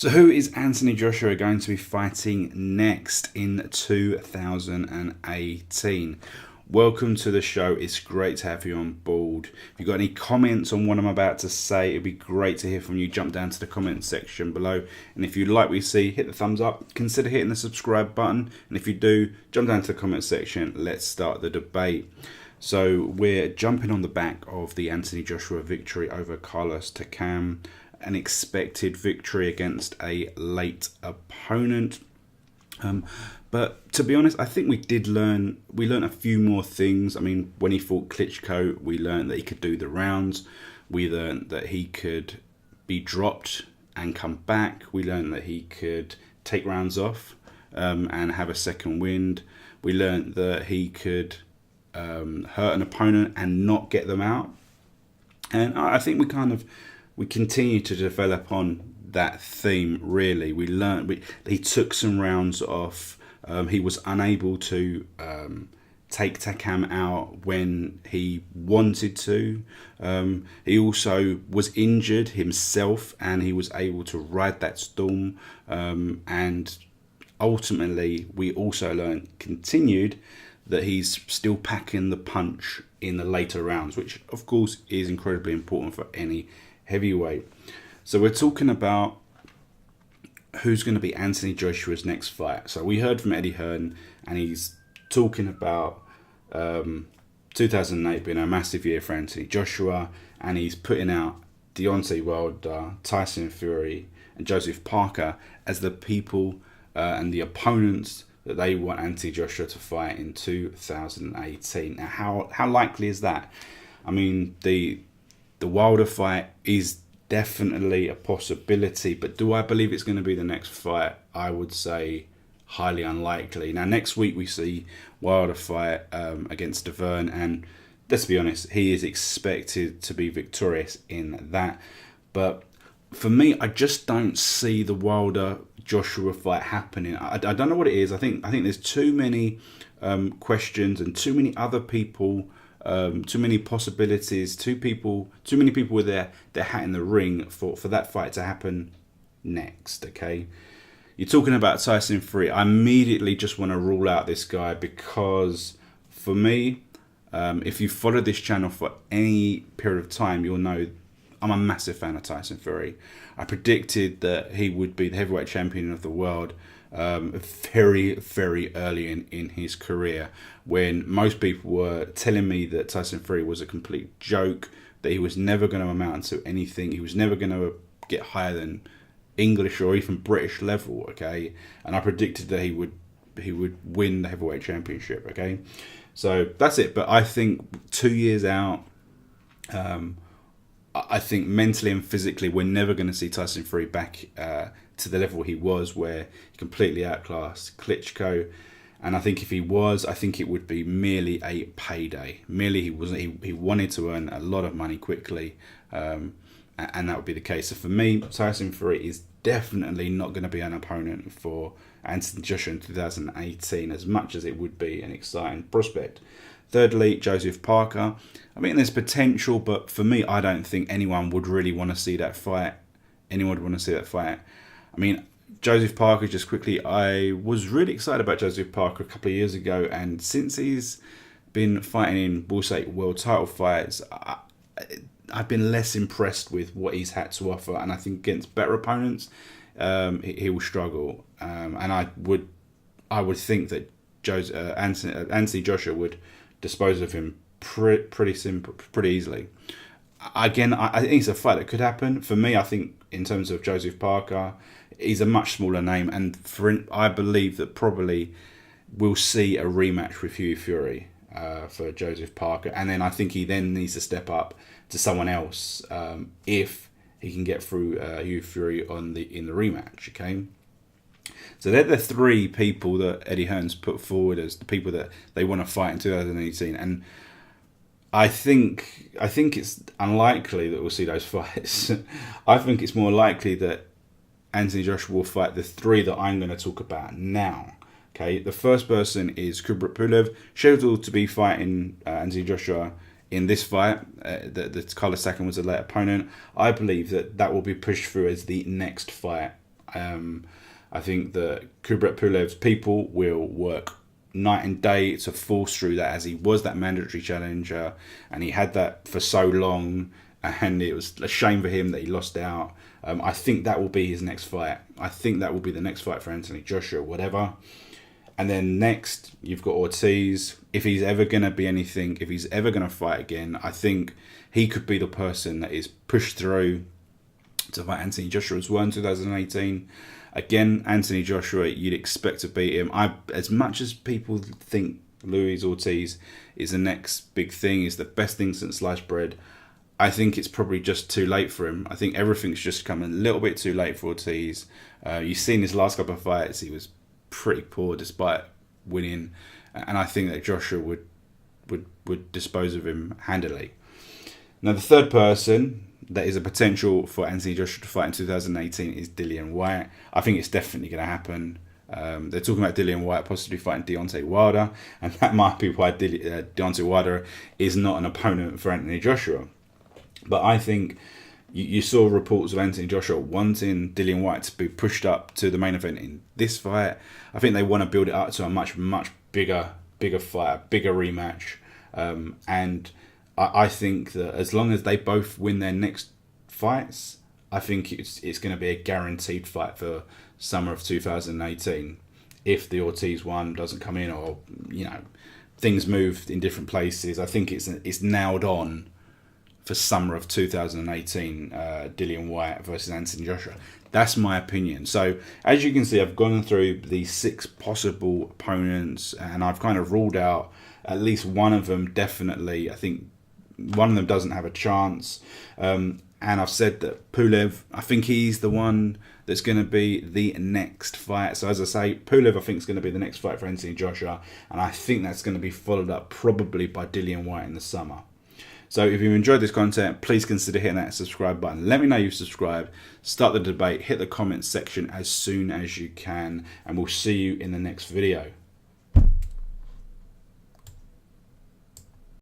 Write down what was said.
So who is Anthony Joshua going to be fighting next in 2018? Welcome to the show. It's great to have you on board. If you've got any comments on what I'm about to say, it'd be great to hear from you. Jump down to the comment section below. And if you like what you see, hit the thumbs up. Consider hitting the subscribe button. And if you do, jump down to the comment section. Let's start the debate. So we're jumping on the back of the Anthony Joshua victory over Carlos Takam. An expected victory against a late opponent. But to be honest, I think we learned a few more things. I mean, when he fought Klitschko, we learned that he could do the rounds. We learned that he could be dropped and come back. We learned that he could take rounds off and have a second wind. We learned that he could hurt an opponent and not get them out. And I think we continue to develop on that theme, really. We learned he took some rounds off. He was unable to take Takam out when he wanted to. He also was injured himself, and he was able to ride that storm. And ultimately, we also continued that he's still packing the punch in the later rounds, which of course is incredibly important for any heavyweight. So we're talking about who's going to be Anthony Joshua's next fight. So we heard from Eddie Hearn, and he's talking about 2008 being a massive year for Anthony Joshua, and he's putting out Deontay Wilder, Tyson Fury, and Joseph Parker as the people and the opponents that they want Anthony Joshua to fight in 2018. Now, how likely is that? I mean, the Wilder fight is definitely a possibility, but do I believe it's going to be the next fight? I would say highly unlikely. Now, next week we see Wilder fight against Deverne, and let's be honest, he is expected to be victorious in that. But for me, I just don't see the Wilder Joshua fight happening. I don't know what it is. I think there's too many questions and too many other people. Too many possibilities, too many people with their hat in the ring for that fight to happen next, okay? You're talking about Tyson Fury. I immediately just want to rule out this guy because for me, if you followed this channel for any period of time, you'll know I'm a massive fan of Tyson Fury. I predicted that he would be the heavyweight champion of the world very, very early in his career, when most people were telling me that Tyson Fury was a complete joke, that he was never going to amount to anything, he was never going to get higher than English or even British level, okay? And I predicted that he would win the heavyweight championship, okay? So that's it. But I think 2 years out, I think mentally and physically, we're never going to see Tyson Fury back to the level he was, where he completely outclassed Klitschko. And I think if he was, I think it would be merely a payday. Merely he wanted to earn a lot of money quickly, and that would be the case. So for me, Tyson Fury is definitely not going to be an opponent for Anthony Joshua in 2018, as much as it would be an exciting prospect. Thirdly, Joseph Parker. I mean, there's potential, but for me, I don't think anyone would really want to see that fight. I mean, Joseph Parker, just quickly, I was really excited about Joseph Parker a couple of years ago, and since he's been fighting in world title fights, I've been less impressed with what he's had to offer, and I think against better opponents, he will struggle. And I would think that Anthony Joshua would dispose of him pretty easily. Again, I think it's a fight that could happen. For me, I think in terms of Joseph Parker, he's a much smaller name, and I believe that probably we'll see a rematch with Hughie Fury for Joseph Parker, and then I think he then needs to step up to someone else if he can get through Hughie Fury in the rematch. Okay, so they're the three people that Eddie Hearn's put forward as the people that they want to fight in 2018, and I think it's unlikely that we'll see those fights. I think it's more likely that Anthony Joshua will fight the three that I'm going to talk about now. Okay, the first person is Kubrat Pulev, scheduled to be fighting Anthony Joshua in this fight. The Carlos Takam was a late opponent. I believe that will be pushed through as the next fight I think that Kubrat Pulev's people will work night and day to force through that, as he was that mandatory challenger and he had that for so long, and it was a shame for him that he lost out. I think that will be his next fight. I think that will be the next fight for Anthony Joshua, whatever. And then next, you've got Ortiz. If he's ever going to be anything, if he's ever going to fight again, I think he could be the person that is pushed through to fight Anthony Joshua as well in 2018. Again, Anthony Joshua, you'd expect to beat him. As much as people think Luis Ortiz is the next big thing, is the best thing since sliced bread, I think it's probably just too late for him. I think everything's just come a little bit too late for Ortiz. You've seen his last couple of fights, he was pretty poor despite winning, and I think that Joshua would dispose of him handily. Now, the third person that is a potential for Anthony Joshua to fight in 2018 is Dillian Whyte. I think it's definitely going to happen. They're talking about Dillian Whyte possibly fighting Deontay Wilder, and that might be why Deontay Wilder is not an opponent for Anthony Joshua. But I think you saw reports of Anthony Joshua wanting Dillian Whyte to be pushed up to the main event in this fight. I think they want to build it up to a much bigger fight, a bigger rematch. And I think that as long as they both win their next fights, I think it's going to be a guaranteed fight for summer of 2018. If the Ortiz one doesn't come in, or things moved in different places, I think it's nailed on for summer of 2018, Dillian Whyte versus Anthony Joshua. That's my opinion. So, as you can see, I've gone through the 6 possible opponents, and I've kind of ruled out at least one of them definitely. I think one of them doesn't have a chance. And I've said that Pulev, I think he's the one that's going to be the next fight. So, as I say, Pulev, I think, is going to be the next fight for Anthony Joshua, and I think that's going to be followed up probably by Dillian Whyte in the summer. So if you enjoyed this content, please consider hitting that subscribe button. Let me know you've subscribed. Start the debate. Hit the comments section as soon as you can. And we'll see you in the next video.